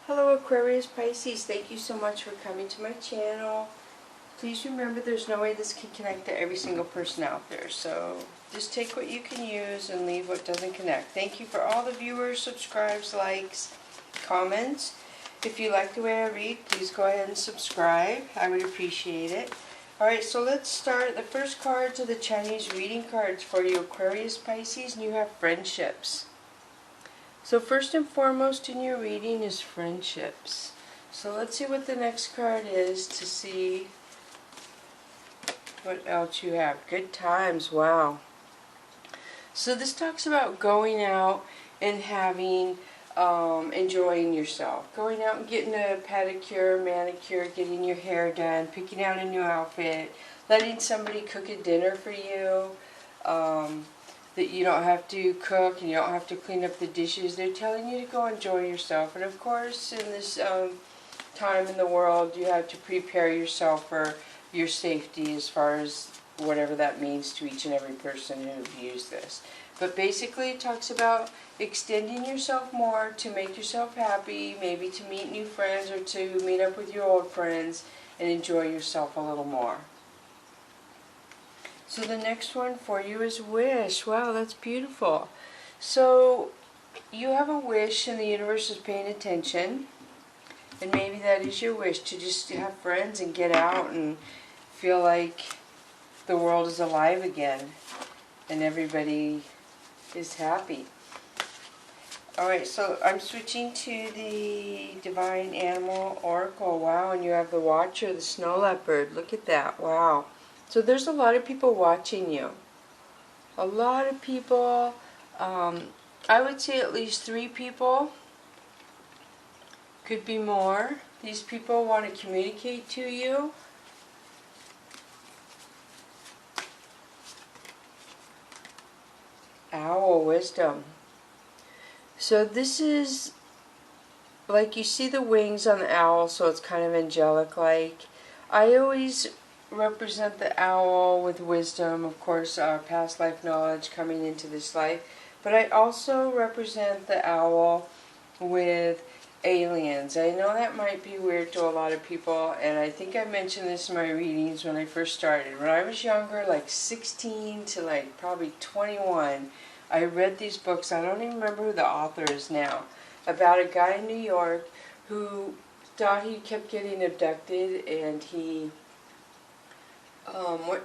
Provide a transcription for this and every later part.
Hello Aquarius, Pisces, thank you so much for coming to my channel. Please remember there's no way this can connect to every single person out there, so just take what you can use and leave what doesn't connect. Thank you for all the viewers, subscribes, likes, comments. If you like the way I read, please go ahead and subscribe. I would appreciate it. Alright, so let's start. The first cards are the Chinese reading cards for you, Aquarius, Pisces, and you have friendships. So first and foremost in your reading is friendships. So let's see what the next card is to see what else you have. Good times, wow. So this talks about going out and having, enjoying yourself. Going out and getting a pedicure, manicure, getting your hair done, picking out a new outfit, letting somebody cook a dinner for you, that you don't have to cook and you don't have to clean up the dishes. They're telling you to go enjoy yourself. And of course, in this time in the world, you have to prepare yourself for your safety as far as whatever that means to each and every person who views this. But basically it talks about extending yourself more to make yourself happy, maybe to meet new friends or to meet up with your old friends and enjoy yourself a little more. So the next one for you is wish. Wow, that's beautiful. So you have a wish and the universe is paying attention. And maybe that is your wish, to just have friends and get out and feel like the world is alive again and everybody is happy. Alright, so I'm switching to the Divine Animal Oracle. Wow, and you have the Watcher, the Snow Leopard. Look at that. Wow. So there's a lot of people watching you. A lot of people, I would say at least 3 people. Could be more. These people want to communicate to you. Owl, wisdom. So this is, like you see the wings on the owl, so it's kind of angelic-like. I always represent the owl with wisdom, of course, our past life knowledge coming into this life. But I also represent the owl with aliens. I know that might be weird to a lot of people, and I think I mentioned this in my readings when I first started. When I was younger, like 16 to like probably 21, I read these books, I don't even remember who the author is now, about a guy in New York who thought he kept getting abducted, and he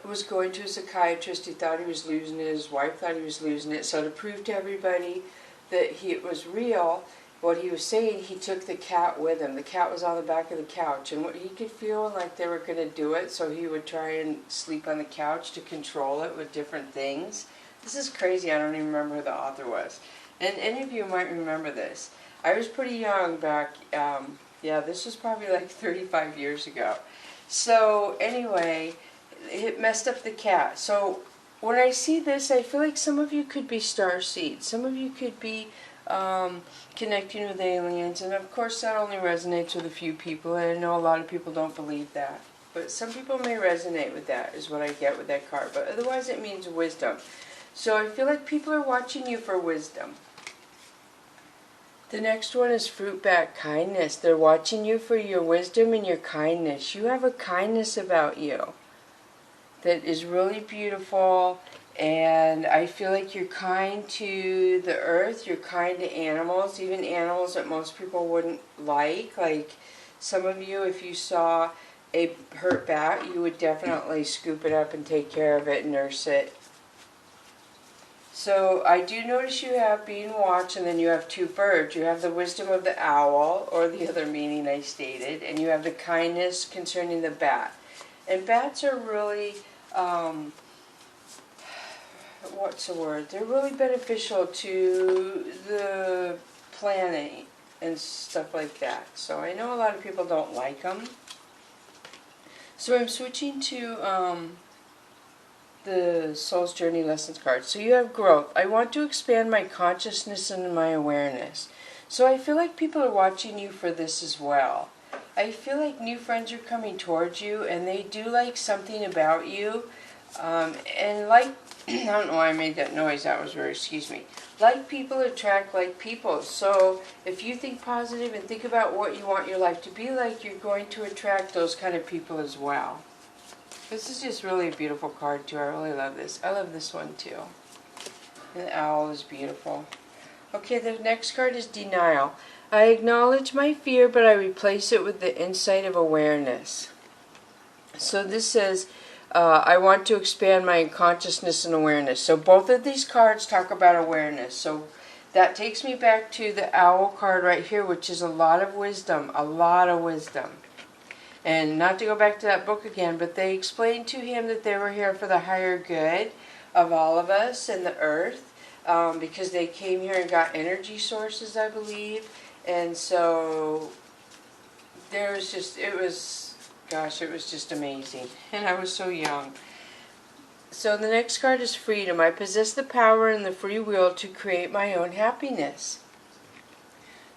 was going to a psychiatrist. He thought he was losing it, his wife thought he was losing it, so to prove to everybody that it was real, what he was saying, he took the cat with him. The cat was on the back of the couch, and what he could feel like they were going to do it, so he would try and sleep on the couch to control it with different things. This is crazy. I don't even remember who the author was. And any of you might remember this. I was pretty young back, yeah, this was probably like 35 years ago. So anyway, it messed up the cat. So when I see this, I feel like some of you could be starseeds. Some of you could be connecting with aliens, and of course that only resonates with a few people, and I know a lot of people don't believe that. But some people may resonate with that, is what I get with that card. But otherwise it means wisdom. So I feel like people are watching you for wisdom. The next one is fruitbat, kindness. They're watching you for your wisdom and your kindness. You have a kindness about you that is really beautiful, and I feel like you're kind to the earth, you're kind to animals, even animals that most people wouldn't like. Like some of you, if you saw a hurt bat, you would definitely scoop it up and take care of it and nurse it. So I do notice you have being watched, and then you have 2 birds. You have the wisdom of the owl, or the other meaning I stated, and you have the kindness concerning the bat. And bats are really, what's the word? They're really beneficial to the planet and stuff like that. So I know a lot of people don't like them. So I'm switching to the Soul's Journey Lessons card. So you have growth. I want to expand my consciousness and my awareness. So I feel like people are watching you for this as well. I feel like new friends are coming towards you, and they do like something about you. And like I don't know why I made that noise. That was very, excuse me. Like people attract like people. So if you think positive and think about what you want your life to be like, you're going to attract those kind of people as well. This is just really a beautiful card too. I really love this. I love this one too. The owl is beautiful. Okay, the next card is denial. I acknowledge my fear, but I replace it with the insight of awareness. So this says, I want to expand my consciousness and awareness. So both of these cards talk about awareness. So that takes me back to the owl card right here, which is a lot of wisdom. A lot of wisdom. And not to go back to that book again, but they explained to him that they were here for the higher good of all of us and the earth, because they came here and got energy sources, I believe. And so there was just, it was just amazing. And I was so young. So the next card is freedom. I possess the power and the free will to create my own happiness.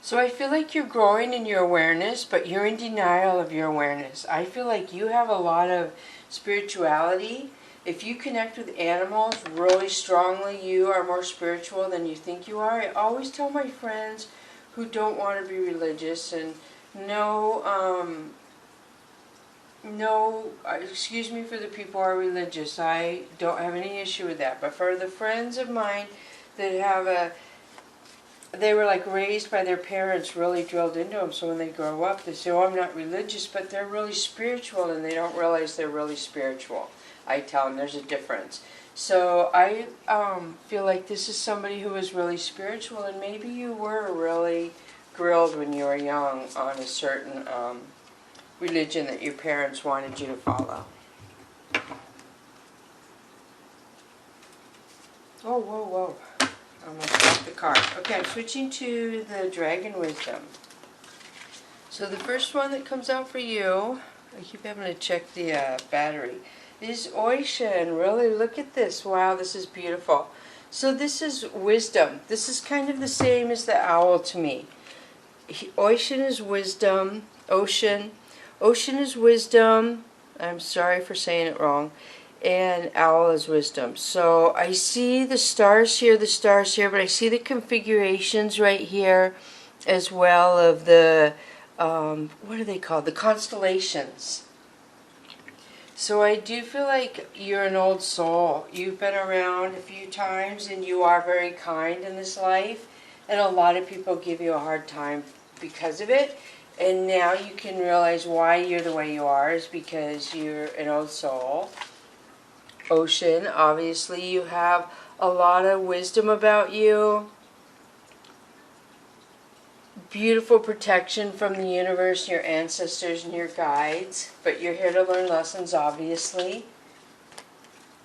So I feel like you're growing in your awareness, but you're in denial of your awareness. I feel like you have a lot of spirituality. If you connect with animals really strongly, you are more spiritual than you think you are. I always tell my friends who don't want to be religious, and excuse me for the people who are religious. I don't have any issue with that. But for the friends of mine that have they were like raised by their parents, really drilled into them, so when they grow up they say, oh, I'm not religious, but they're really spiritual, and they don't realize they're really spiritual. I tell them there's a difference. So I feel like this is somebody who is really spiritual, and maybe you were really grilled when you were young on a certain religion that your parents wanted you to follow. Oh, whoa, whoa. I almost dropped the card. Okay, I'm switching to the Dragon Wisdom. So the first one that comes out for you, I keep having to check the battery, is Ocean. Really, look at this. Wow, this is beautiful. So this is wisdom. This is kind of the same as the owl to me. Ocean is wisdom. Ocean is wisdom. I'm sorry for saying it wrong. And owl is wisdom. So I see the stars here, but I see the configurations right here as well of the, what are they called? The constellations. So I do feel like you're an old soul. You've been around a few times, and you are very kind in this life. And a lot of people give you a hard time because of it. And now you can realize why you're the way you are is because you're an old soul. Ocean, obviously you have a lot of wisdom about you. Beautiful protection from the universe, your ancestors and your guides. But you're here to learn lessons, obviously.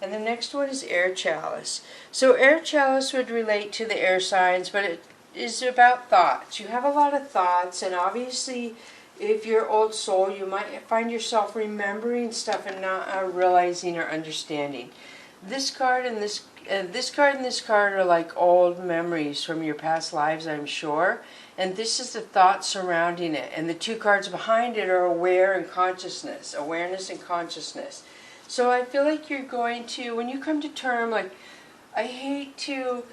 And the next one is Air Chalice. So Air Chalice would relate to the air signs, but it is about thoughts. You have a lot of thoughts, and obviously if you're old soul, you might find yourself remembering stuff and not realizing or understanding. This card and this card are like old memories from your past lives, I'm sure. And this is the thoughts surrounding it. And the two cards behind it are aware and consciousness, awareness and consciousness. So I feel like you're going to, when you come to term, like, I hate to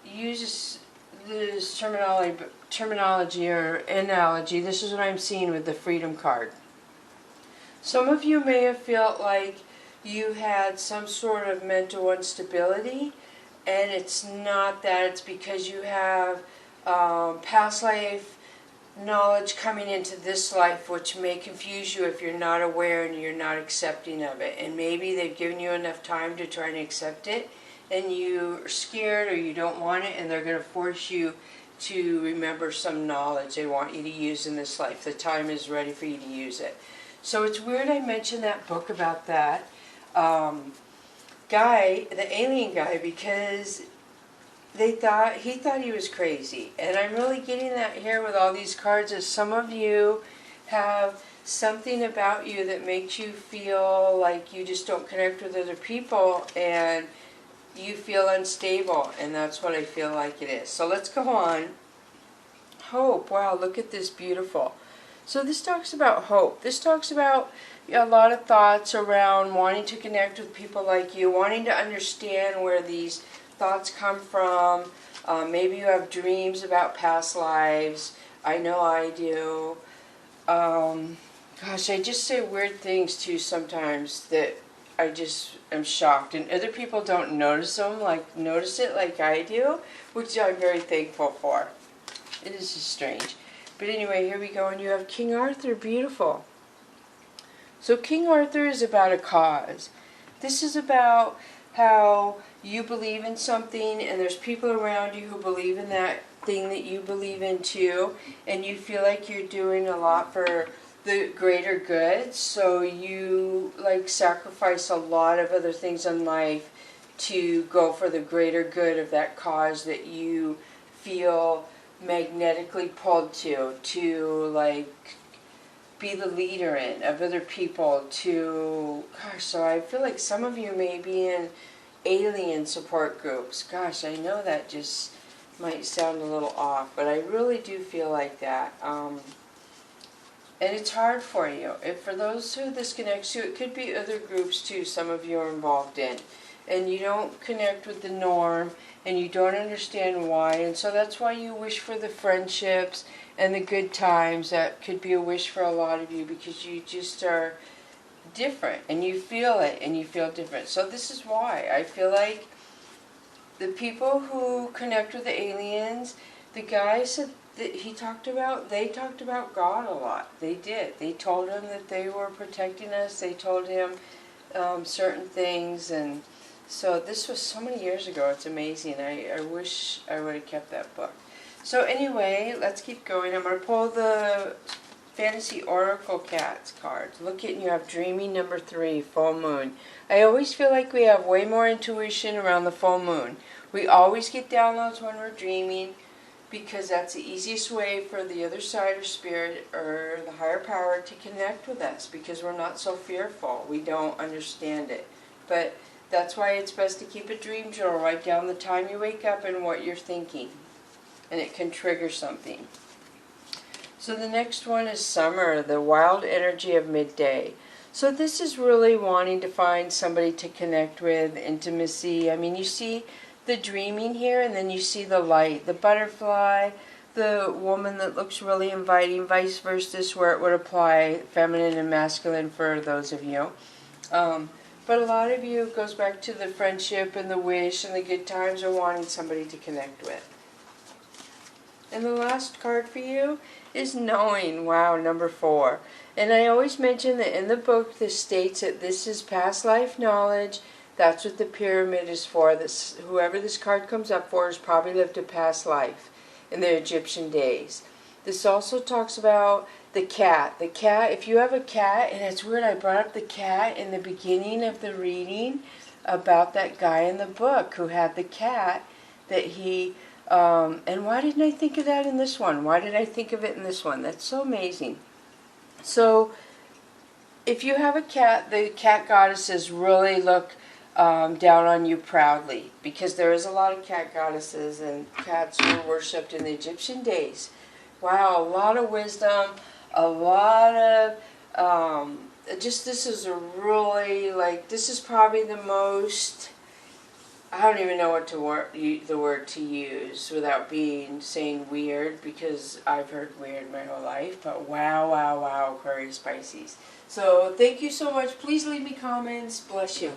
use this terminology or analogy. This is what I'm seeing with the Freedom card. Some of you may have felt like you had some sort of mental instability, and it's not that. It's because you have past life knowledge coming into this life, which may confuse you if you're not aware and you're not accepting of it. And maybe they've given you enough time to try and accept it, and you're scared or you don't want it, and they're going to force you to remember some knowledge they want you to use in this life. The time is ready for you to use it. So it's weird I mentioned that book about that guy, the alien guy, because he thought he was crazy. And I'm really getting that here with all these cards, is some of you have something about you that makes you feel like you just don't connect with other people, and you feel unstable, and that's what I feel like it is. So let's go on. Hope. Wow, look at this beautiful. So this talks about hope. This talks about a lot of thoughts around wanting to connect with people like you, wanting to understand where these thoughts come from. Maybe you have dreams about past lives. I know I do. Gosh, I just say weird things too sometimes that I just am shocked, and other people don't notice it like I do, which I'm very thankful for. It is just strange. But anyway, here we go, and you have King Arthur, beautiful. So King Arthur is about a cause. This is about how you believe in something, and there's people around you who believe in that thing that you believe in too, and you feel like you're doing a lot for the greater good, so you like sacrifice a lot of other things in life to go for the greater good of that cause that you feel magnetically pulled to like be the leader in of other people to, gosh, so I feel like some of you may be in alien support groups. Gosh, I know that just might sound a little off, but I really do feel like that. And it's hard for you. For those who this connects to, it could be other groups too some of you are involved in. And you don't connect with the norm, and you don't understand why. And so that's why you wish for the friendships and the good times. That could be a wish for a lot of you, because you just are different, and you feel it, and you feel different. So this is why. I feel like the people who connect with the aliens, the guy said, they talked about God a lot. They did. They told him that they were protecting us. They told him certain things, and so this was so many years ago. It's amazing. I wish I would have kept that book. So anyway, let's keep going. I'm going to pull the Fantasy Oracle Cats cards. Look at, you have Dreaming number 3, Full Moon. I always feel like we have way more intuition around the full moon. We always get downloads when we're dreaming, because that's the easiest way for the other side or spirit or the higher power to connect with us, because we're not so fearful. We don't understand it. But that's why it's best to keep a dream journal. Write down the time you wake up and what you're thinking, and it can trigger something. So the next one is Summer, the wild energy of midday. So this is really wanting to find somebody to connect with, intimacy. I mean, you see the dreaming here, and then you see the light, the butterfly, the woman that looks really inviting, vice versa, where it would apply feminine and masculine for those of you. But a lot of you, it goes back to the friendship and the wish and the good times, or wanting somebody to connect with. And the last card for you is Knowing. Wow, number 4. And I always mention that in the book this states that this is past life knowledge. That's what the pyramid is for. This, whoever this card comes up for has probably lived a past life in the Egyptian days. This also talks about the cat. The cat, if you have a cat, and it's weird, I brought up the cat in the beginning of the reading about that guy in the book who had the cat that he, and why didn't I think of that in this one? Why did I think of it in this one? That's so amazing. So, if you have a cat, the cat goddesses really look down on you proudly, because there is a lot of cat goddesses, and cats were worshipped in the Egyptian days. Wow, a lot of wisdom, a lot of, just this is a really, like, this is probably the most, I don't even know what the word to use without saying weird, because I've heard weird my whole life, but wow, wow, wow, Aquarius, Pisces. So thank you so much. Please leave me comments. Bless you.